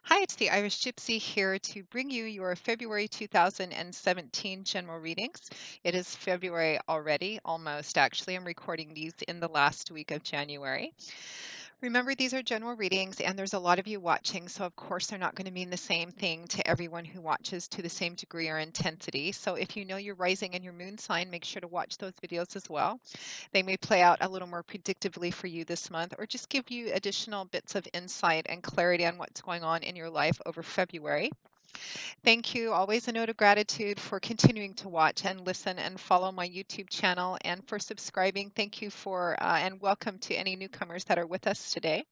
Hi, it's the Irish Gypsy here to bring you your February 2017 general readings. It is February already, almost actually. I'm recording these in the last week of January. Remember, these are general readings, and there's a lot of you watching, so of course they're not going to mean the same thing to everyone who watches to the same degree or intensity. So if you know your rising and your moon sign, make sure to watch those videos as well. They may play out a little more predictively for you this month or just give you additional bits of insight and clarity on what's going on in your life over February. Thank you. Always a note of gratitude for continuing to watch and listen and follow my YouTube channel and for subscribing. Thank you for and welcome to any newcomers that are with us today.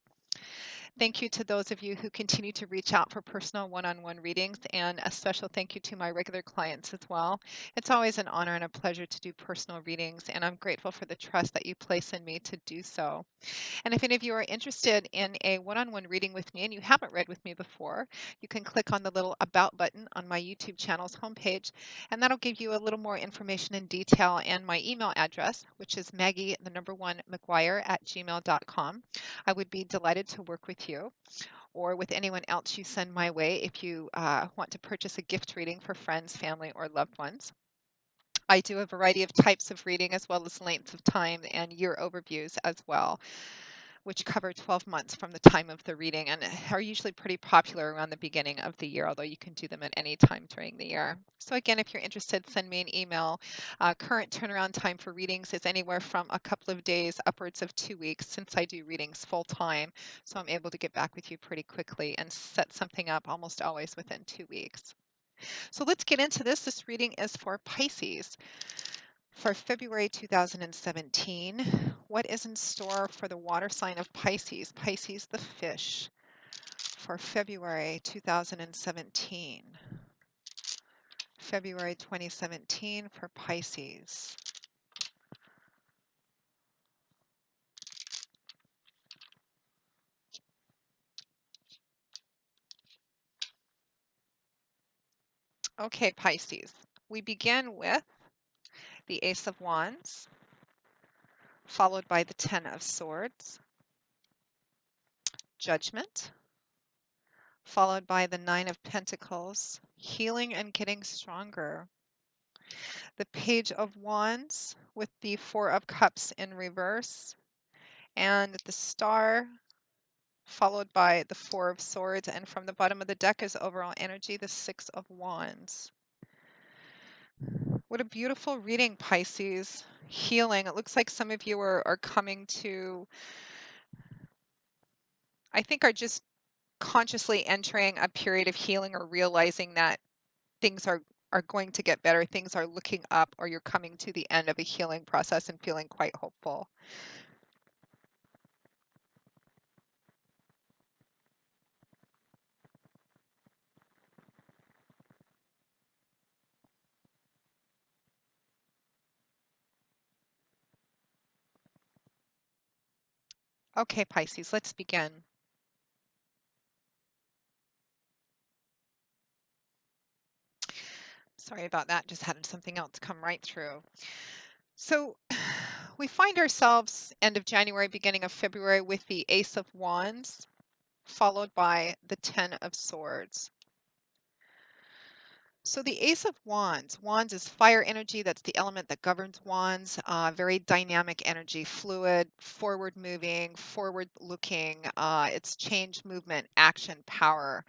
Thank you to those of you who continue to reach out for personal one-on-one readings, and a special thank you to my regular clients as well. It's always an honor and a pleasure to do personal readings, and I'm grateful for the trust that you place in me to do so. And if any of you are interested in a one-on-one reading with me and you haven't read with me before, you can click on the little About button on my YouTube channel's homepage, and that'll give you a little more information in detail and my email address, which is Maggie, the number one, McGuire@gmail.com. I would be delighted to work with you or with anyone else you send my way if you want to purchase a gift reading for friends, family, or loved ones. I do a variety of types of reading as well as lengths of time and year overviews as well, which cover 12 months from the time of the reading and are usually pretty popular around the beginning of the year, although you can do them at any time during the year. So again, if you're interested, send me an email. Current turnaround time for readings is anywhere from a couple of days upwards of 2 weeks since I do readings full time. So I'm able to get back with you pretty quickly and set something up almost always within 2 weeks. So let's get into this. This reading is for Pisces. For February 2017, what is in store for the water sign of Pisces? Pisces, the fish, for February 2017. February 2017 for Pisces. Okay, Pisces. We begin with the Ace of Wands, followed by the Ten of Swords, Judgment, followed by the Nine of Pentacles, healing and getting stronger. The Page of Wands with the Four of Cups in reverse, and the Star, followed by the Four of Swords, and from the bottom of the deck is overall energy, the Six of Wands. What a beautiful reading, Pisces. Healing. It looks like some of you are coming to, I think, are just consciously entering a period of healing or realizing that things are going to get better, things are looking up, or you're coming to the end of a healing process and feeling quite hopeful. Okay, Pisces, let's begin. Sorry about that, just had something else come right through. So we find ourselves end of January, beginning of February with the Ace of Wands, followed by the Ten of Swords. So the Ace of Wands, Wands is fire energy. That's the element that governs Wands. Very dynamic energy, fluid, forward moving, forward looking. It's change, movement, action, power.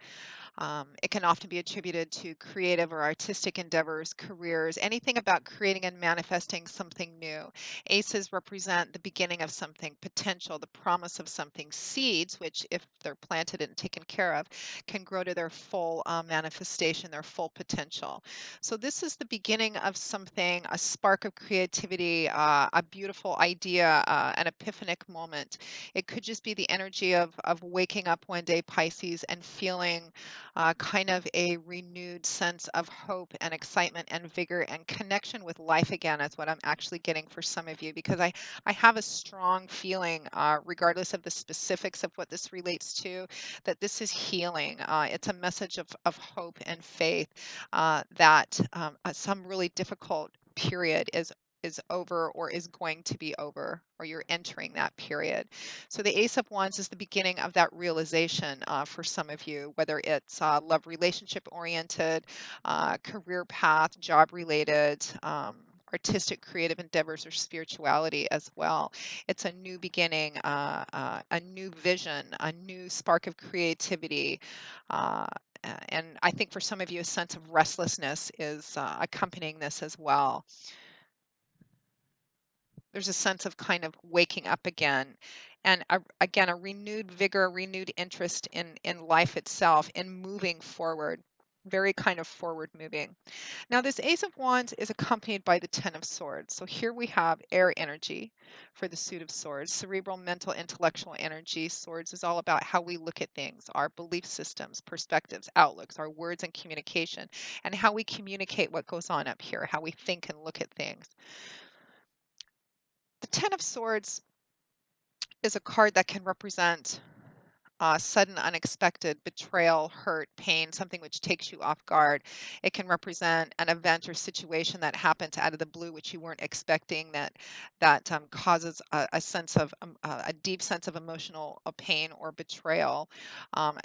It can often be attributed to creative or artistic endeavors, careers, anything about creating and manifesting something new. Aces represent the beginning of something, potential, the promise of something. Seeds, which, if they're planted and taken care of, can grow to their full manifestation, their full potential. So, this is the beginning of something, a spark of creativity, a beautiful idea, an epiphanic moment. It could just be the energy of waking up one day, Pisces, and feeling kind of a renewed sense of hope and excitement and vigor and connection with life again is what I'm actually getting for some of you, because I have a strong feeling, regardless of the specifics of what this relates to, that this is healing. It's a message of hope and faith, that some really difficult period is is over or is going to be over, or you're entering that period. So the Ace of Wands is the beginning of that realization for some of you, whether it's love relationship oriented, career path, job related, artistic creative endeavors, or spirituality as well. It's a new beginning, a new vision, a new spark of creativity. Uh, and I think for some of you, a sense of restlessness is accompanying this as well. There's a sense of kind of waking up again, and again, a renewed vigor, renewed interest in life itself, in moving forward, very kind of forward moving. Now, this Ace of Wands is accompanied by the Ten of Swords. So here we have air energy for the suit of swords, cerebral, mental, intellectual energy. Swords is all about how we look at things, our belief systems, perspectives, outlooks, our words and communication, and how we communicate what goes on up here, how we think and look at things. The Ten of Swords is a card that can represent sudden, unexpected betrayal, hurt, pain, something which takes you off guard. It can represent an event or situation that happens out of the blue, which you weren't expecting, that causes a sense of a deep sense of emotional pain or betrayal.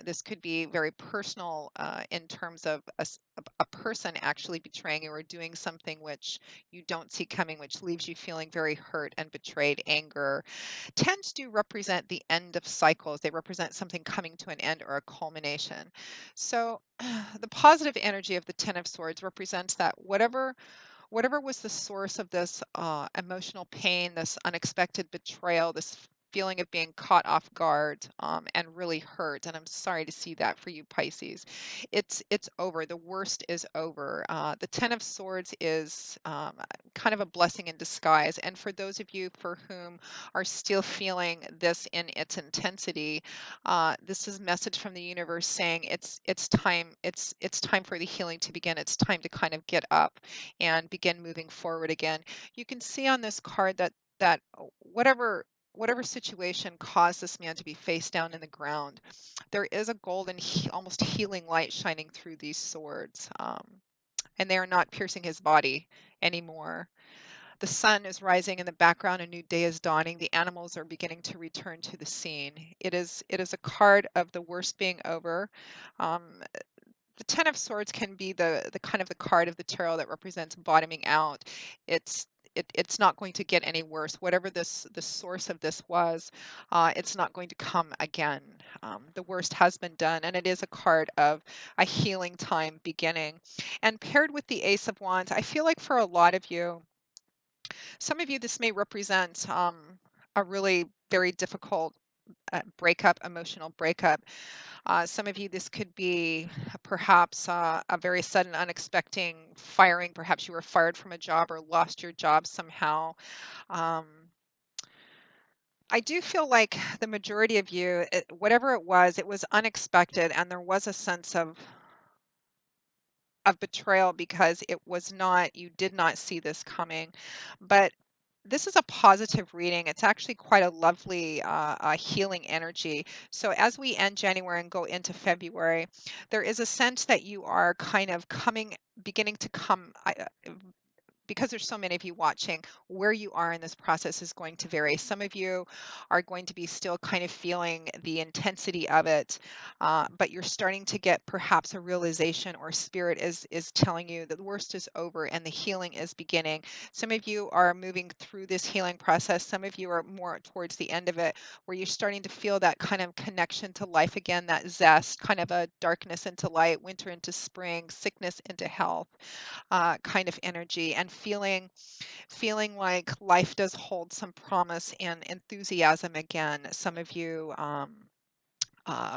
This could be very personal in terms of a person actually betraying you or doing something which you don't see coming, which leaves you feeling very hurt and betrayed, anger. Tens do represent the end of cycles. They represent something coming to an end or a culmination. So the positive energy of the Ten of Swords represents that whatever was the source of this emotional pain, this unexpected betrayal, this feeling of being caught off guard and really hurt. And I'm sorry to see that for you, Pisces. It's over. The worst is over. The Ten of Swords is kind of a blessing in disguise. And for those of you for whom are still feeling this in its intensity, this is a message from the universe saying it's time. It's time for the healing to begin. It's time to kind of get up and begin moving forward again. You can see on this card that whatever situation caused this man to be face down in the ground, there is a golden, almost healing light shining through these swords, and they are not piercing his body anymore. The sun is rising in the background. A new day is dawning. The animals are beginning to return to the scene. It is a card of the worst being over. Um, the Ten of Swords can be the kind of the card of the tarot that represents bottoming out. It's it's not going to get any worse. Whatever the source of this was, it's not going to come again. The worst has been done, and it is a card of a healing time beginning. And paired with the Ace of Wands, I feel like for a lot of you, some of you, this may represent a really very difficult breakup, emotional breakup. Some of you, this could be perhaps a very sudden, unexpected firing. Perhaps you were fired from a job or lost your job somehow. Um, I do feel like the majority of you, whatever it was unexpected, and there was a sense of betrayal because it was not, you did not see this coming. But this is a positive reading. It's actually quite a lovely healing energy. So as we end January and go into February, there is a sense that you are kind of beginning to come. Because there's so many of you watching, where you are in this process is going to vary. Some of you are going to be still kind of feeling the intensity of it, but you're starting to get perhaps a realization, or spirit is telling you that the worst is over and the healing is beginning. Some of you are moving through this healing process. Some of you are more towards the end of it, where you're starting to feel that kind of connection to life again, that zest, kind of a darkness into light, winter into spring, sickness into health kind of energy, and feeling like life does hold some promise and enthusiasm again. Some of you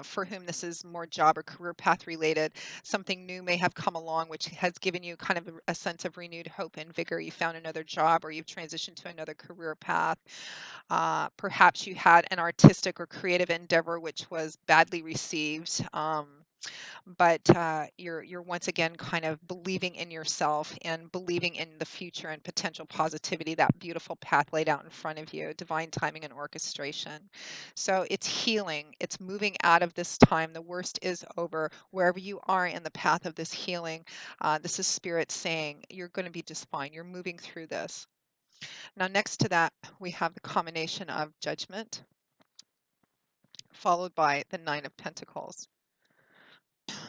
for whom this is more job or career path related, something new may have come along which has given you kind of a sense of renewed hope and vigor. You found another job, or you've transitioned to another career path. Perhaps you had an artistic or creative endeavor which was badly received. But you're once again kind of believing in yourself and believing in the future and potential positivity, that beautiful path laid out in front of you, divine timing and orchestration. So it's healing, it's moving out of this time. The worst is over. Wherever you are in the path of this healing, this is spirit saying you're going to be just fine. You're moving through this. Now, next to that, we have the combination of Judgment, followed by the Nine of Pentacles.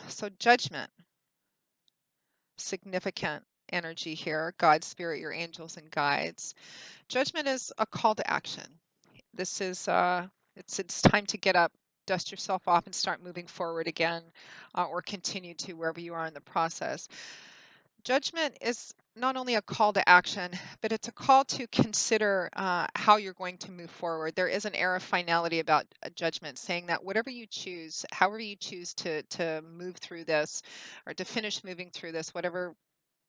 So, Judgment, significant energy here. God, Spirit, your angels, and guides. Judgment is a call to action. This is it's time to get up, dust yourself off, and start moving forward again, or continue to wherever you are in the process. Judgment is not only a call to action, but it's a call to consider how you're going to move forward. There is an air of finality about a judgment, saying that whatever you choose, however you choose to move through this, or to finish moving through this, whatever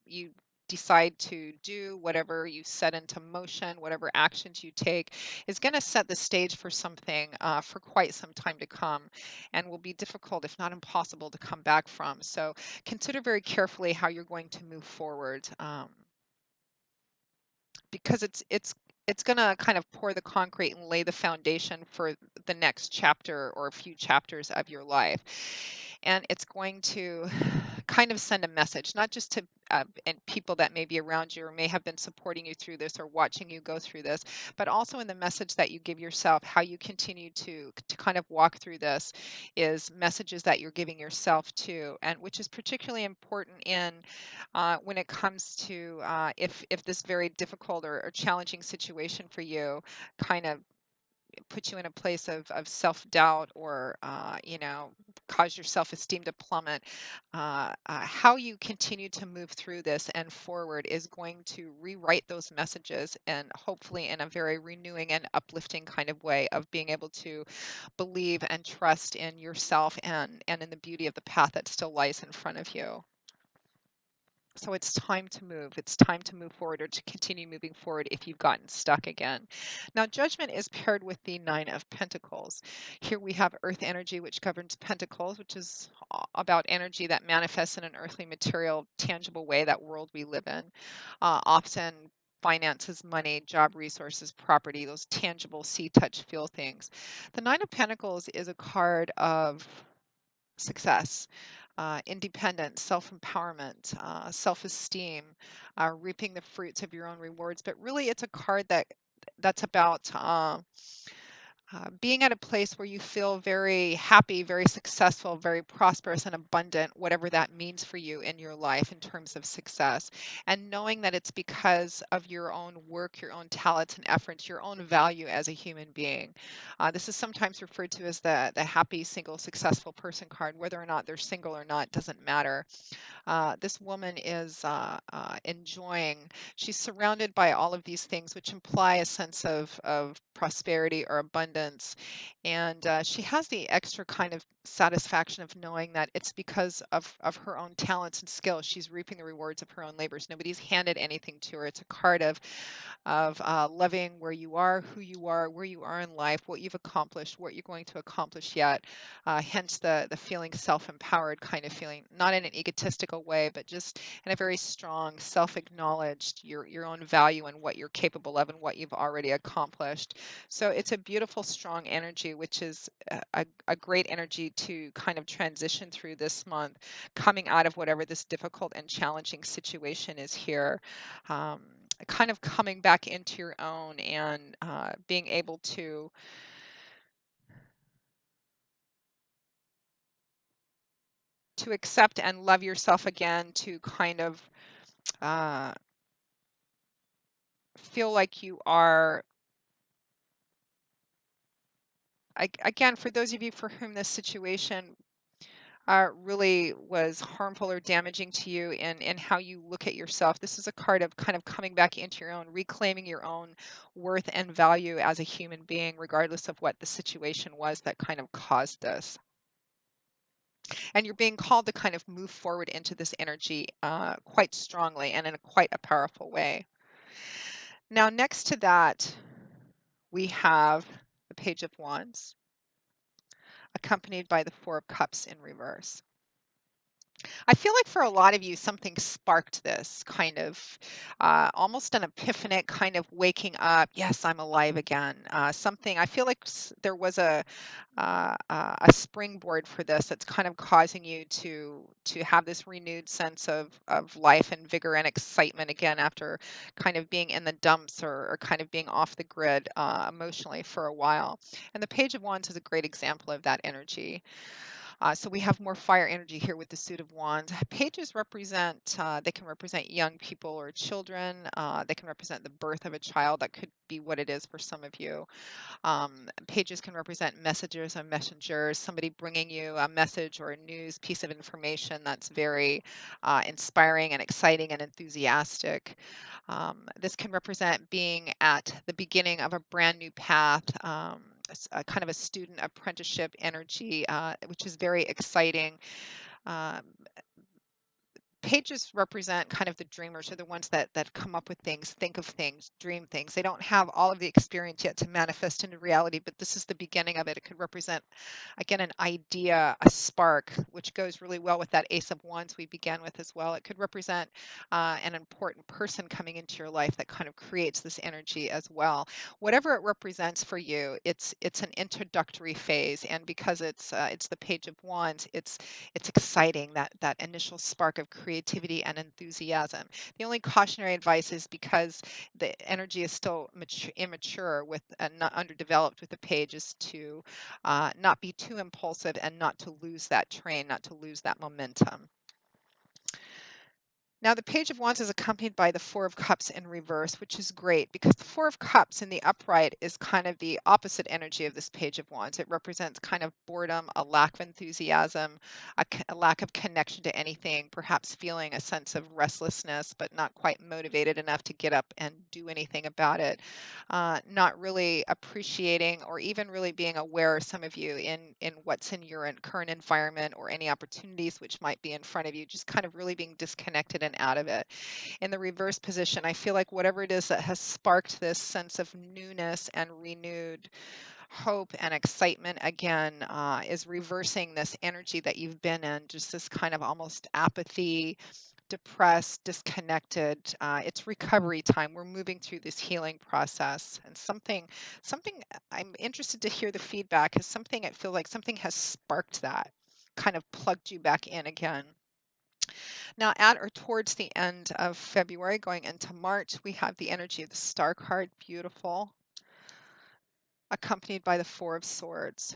you decide to do, whatever you set into motion, whatever actions you take, is going to set the stage for something for quite some time to come, and will be difficult, if not impossible, to come back from. So consider very carefully how you're going to move forward, because it's going to kind of pour the concrete and lay the foundation for the next chapter or a few chapters of your life. And it's going to kind of send a message, not just to and people that may be around you or may have been supporting you through this or watching you go through this, but also in the message that you give yourself. How you continue to kind of walk through this is messages that you're giving yourself too, and which is particularly important in when it comes to if this very difficult or challenging situation for you kind of put you in a place of self-doubt, or cause your self-esteem to plummet. How you continue to move through this and forward is going to rewrite those messages, and hopefully in a very renewing and uplifting kind of way of being able to believe and trust in yourself, and in the beauty of the path that still lies in front of you. So it's time to move. It's time to move forward, or to continue moving forward if you've gotten stuck again. Now, Judgment is paired with the Nine of Pentacles. Here we have Earth energy, which governs Pentacles, which is about energy that manifests in an earthly, material, tangible way, that world we live in. Often finances, money, job, resources, property, those tangible see, touch, feel things. The Nine of Pentacles is a card of success, independence, self empowerment, self esteem, reaping the fruits of your own rewards. But really, it's a card that's about being at a place where you feel very happy, very successful, very prosperous and abundant, whatever that means for you in your life in terms of success. And knowing that it's because of your own work, your own talents and efforts, your own value as a human being. This is sometimes referred to as the happy, single, successful person card. Whether or not they're single or not doesn't matter. This woman is enjoying, she's surrounded by all of these things, which imply a sense of prosperity or abundance. And she has the extra kind of satisfaction of knowing that it's because of her own talents and skills. She's reaping the rewards of her own labors. Nobody's handed anything to her. It's a card of loving where you are, who you are, where you are in life, what you've accomplished, what you're going to accomplish yet. Hence the feeling self-empowered kind of feeling, not in an egotistical way, but just in a very strong, self-acknowledged, your own value and what you're capable of and what you've already accomplished. So it's a beautiful, strong energy, which is a great energy to kind of transition through this month, coming out of whatever this difficult and challenging situation is here. Um, Kind of coming back into your own, and being able to accept and love yourself again, to kind of uh, feel like you are, again, for those of you for whom this situation really was harmful or damaging to you, in how you look at yourself. This is a card of kind of coming back into your own, reclaiming your own worth and value as a human being, regardless of what the situation was that kind of caused this. And you're being called to kind of move forward into this energy quite strongly and in quite a powerful way. Now, next to that, we have the Page of Wands, accompanied by the Four of Cups in reverse. I feel like for a lot of you, something sparked this kind of almost an epiphanic kind of waking up. Yes, I'm alive again. Something I feel like there was a springboard for this that's kind of causing you to have this renewed sense of life and vigor and excitement again after kind of being in the dumps or kind of being off the grid emotionally for a while. And the Page of Wands is a great example of that energy. So we have more fire energy here with the Suit of Wands. Pages represent, they can represent young people or children. They can represent the birth of a child. That could be what it is for some of you. Pages can represent messengers and messengers, somebody bringing you a message or a news piece of information that's very inspiring and exciting and enthusiastic. This can represent being at the beginning of a brand new path. A kind of a student apprenticeship energy, which is very exciting. Um, Pages represent kind of the dreamers, or the ones that come up with things, think of things, dream things. They don't have all of the experience yet to manifest into reality, but this is the beginning of it. It could represent, again, an idea, a spark, which goes really well with that Ace of Wands we began with as well. It could represent an important person coming into your life that kind of creates this energy as well. Whatever it represents for you, it's an introductory phase, and because it's the Page of Wands, it's exciting, that initial spark of creativity and enthusiasm. The only cautionary advice is because the energy is still immature with and not underdeveloped with the page, is to not be too impulsive and not to lose that train, not to lose that momentum. Now, the Page of Wands is accompanied by the Four of Cups in reverse, which is great because the Four of Cups in the upright is kind of the opposite energy of this Page of Wands. It represents kind of boredom, a lack of enthusiasm, a lack of connection to anything, perhaps feeling a sense of restlessness, but not quite motivated enough to get up and do anything about it. Not really appreciating or even really being aware, some of you, in what's in your current environment or any opportunities which might be in front of you, just kind of really being disconnected and out of it. In the reverse position, I feel like whatever it is that has sparked this sense of newness and renewed hope and excitement again is reversing this energy that you've been in, just this kind of almost apathy, depressed, disconnected. It's recovery time. We're moving through this healing process, and something I'm interested to hear the feedback is something. I feel like something has sparked that, kind of plugged you back in again. Now, at or towards the end of February, going into March, we have the energy of the Star card, beautiful, accompanied by the Four of Swords.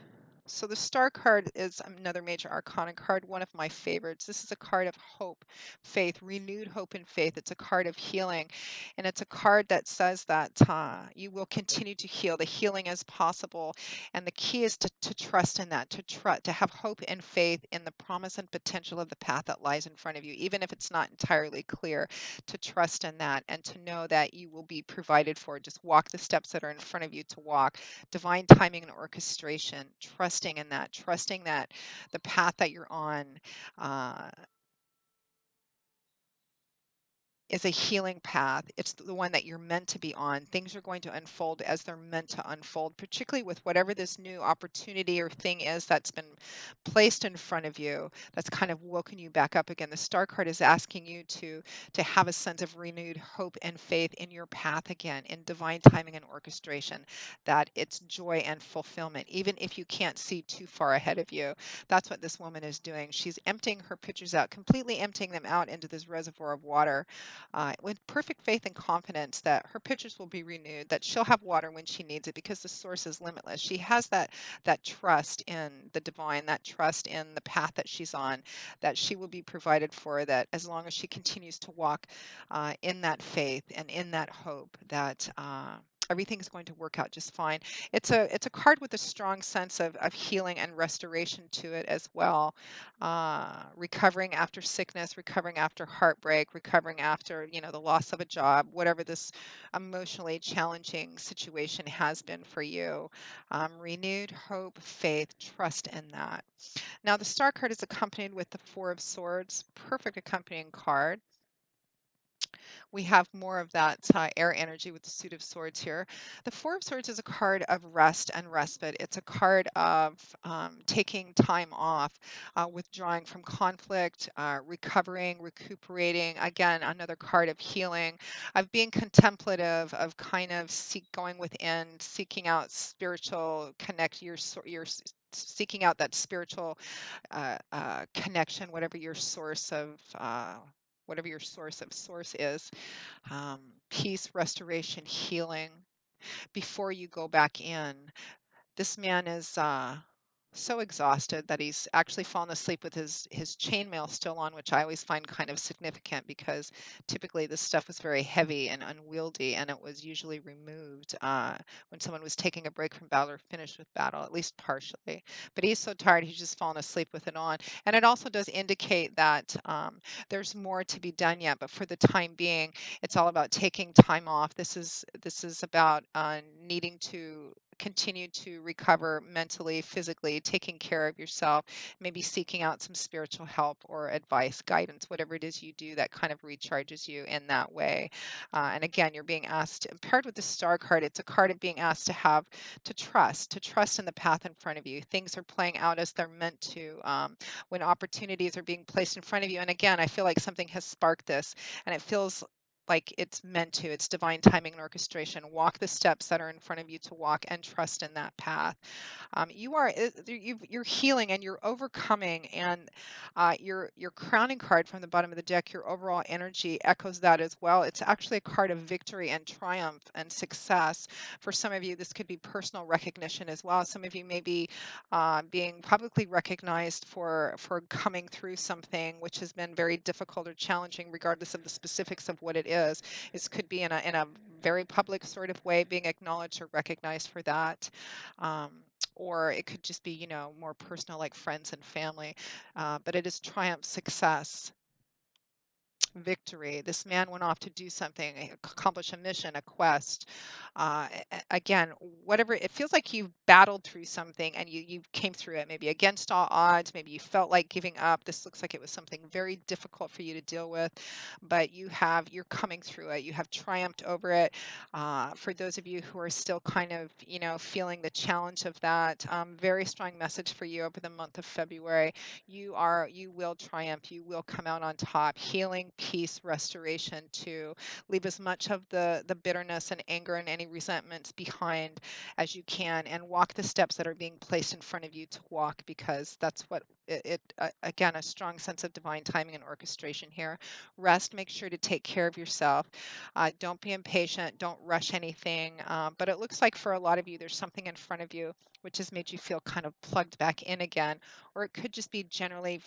So the Star card is another major arcana card, one of my favorites. This is a card of hope, faith, renewed hope and faith. It's a card of healing, and it's a card that says that you will continue to heal. The healing is possible, and the key is to trust in that, to have hope and faith in the promise and potential of the path that lies in front of you, even if it's not entirely clear. To trust in that and to know that you will be provided for. Just walk the steps that are in front of you to walk. Divine timing and orchestration, trusting in that, trusting that the path that you're on uh, is a healing path. It's the one that you're meant to be on. Things are going to unfold as they're meant to unfold, particularly with whatever this new opportunity or thing is that's been placed in front of you, that's kind of woken you back up again. The Star card is asking you to have a sense of renewed hope and faith in your path again, in divine timing and orchestration, that it's joy and fulfillment, even if you can't see too far ahead of you. That's what this woman is doing. She's emptying her pitchers out, completely emptying them out into this reservoir of water, with perfect faith and confidence that her pitchers will be renewed, that she'll have water when she needs it because the source is limitless. She has that trust in the divine, that trust in the path that she's on, that she will be provided for, that as long as she continues to walk in that faith and in that hope, that everything's going to work out just fine. It's a card with a strong sense of healing and restoration to it as well. Recovering after sickness, recovering after heartbreak, recovering after, the loss of a job, whatever this emotionally challenging situation has been for you. Renewed hope, faith, trust in that. Now, the Star card is accompanied with the Four of Swords, perfect accompanying card. We have more of that air energy with the Suit of Swords here. The Four of Swords is a card of rest and respite. It's a card of taking time off, withdrawing from conflict, recovering, recuperating. Again, another card of healing, of being contemplative, of kind of going within, seeking out spiritual connect your seeking out that spiritual connection, whatever your source of source is, peace, restoration, healing before you go back in. This man is so exhausted that he's actually fallen asleep with his chainmail still on, which I always find kind of significant because typically this stuff was very heavy and unwieldy, and it was usually removed when someone was taking a break from battle or finished with battle, at least partially. But he's so tired, he's just fallen asleep with it on. And it also does indicate that there's more to be done yet, but for the time being, it's all about taking time off. This is about needing to continue to recover mentally, physically, taking care of yourself, maybe seeking out some spiritual help or advice, guidance, whatever it is you do that kind of recharges you in that way. And again, you're being asked, paired with the star card, it's a card of being asked to trust in the path in front of you. Things are playing out as they're meant to, when opportunities are being placed in front of you. And again, I feel like something has sparked this, and it feels like it's meant to. It's divine timing and orchestration. Walk the steps that are in front of you to walk and trust in that path. You're healing and you're overcoming, and your crowning card from the bottom of the deck, your overall energy echoes that as well. It's actually a card of victory and triumph and success. For some of you, this could be personal recognition as well. Some of you may be being publicly recognized for coming through something which has been very difficult or challenging, regardless of the specifics of what it is. This could be in a very public sort of way, being acknowledged or recognized for that. Um, or it could just be, more personal, like friends and family. But it is triumph, success, victory. This man went off to do something, accomplish a mission, a quest. Again, whatever it feels like, you've battled through something and you came through it. Maybe against all odds. Maybe you felt like giving up. This looks like it was something very difficult for you to deal with, but you're coming through it. You have triumphed over it. For those of you who are still kind of feeling the challenge of that, very strong message for you over the month of February. You will triumph. You will come out on top. Healing, peace, restoration, to leave as much of the bitterness and anger and any resentments behind as you can, and walk the steps that are being placed in front of you to walk, because that's what again, a strong sense of divine timing and orchestration here. Rest. Make sure to take care of yourself. Don't be impatient. Don't rush anything. But it looks like for a lot of you, there's something in front of you which has made you feel kind of plugged back in again, or it could just be generally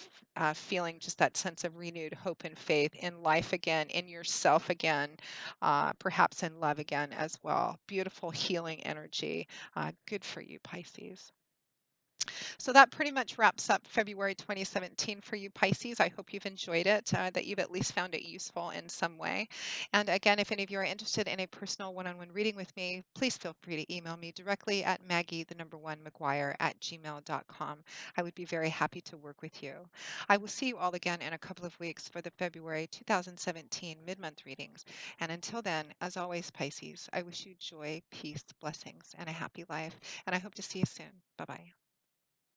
feeling just that sense of renewed hope and faith in life again, in yourself again, perhaps in love again as well. Beautiful healing energy. Good for you, Pisces. So that pretty much wraps up February 2017 for you, Pisces. I hope you've enjoyed it, that you've at least found it useful in some way. And again, if any of you are interested in a personal one-on-one reading with me, please feel free to email me directly at Maggie1McGuire@gmail.com. I would be very happy to work with you. I will see you all again in a couple of weeks for the February 2017 mid-month readings. And until then, as always, Pisces, I wish you joy, peace, blessings, and a happy life. And I hope to see you soon. Bye-bye.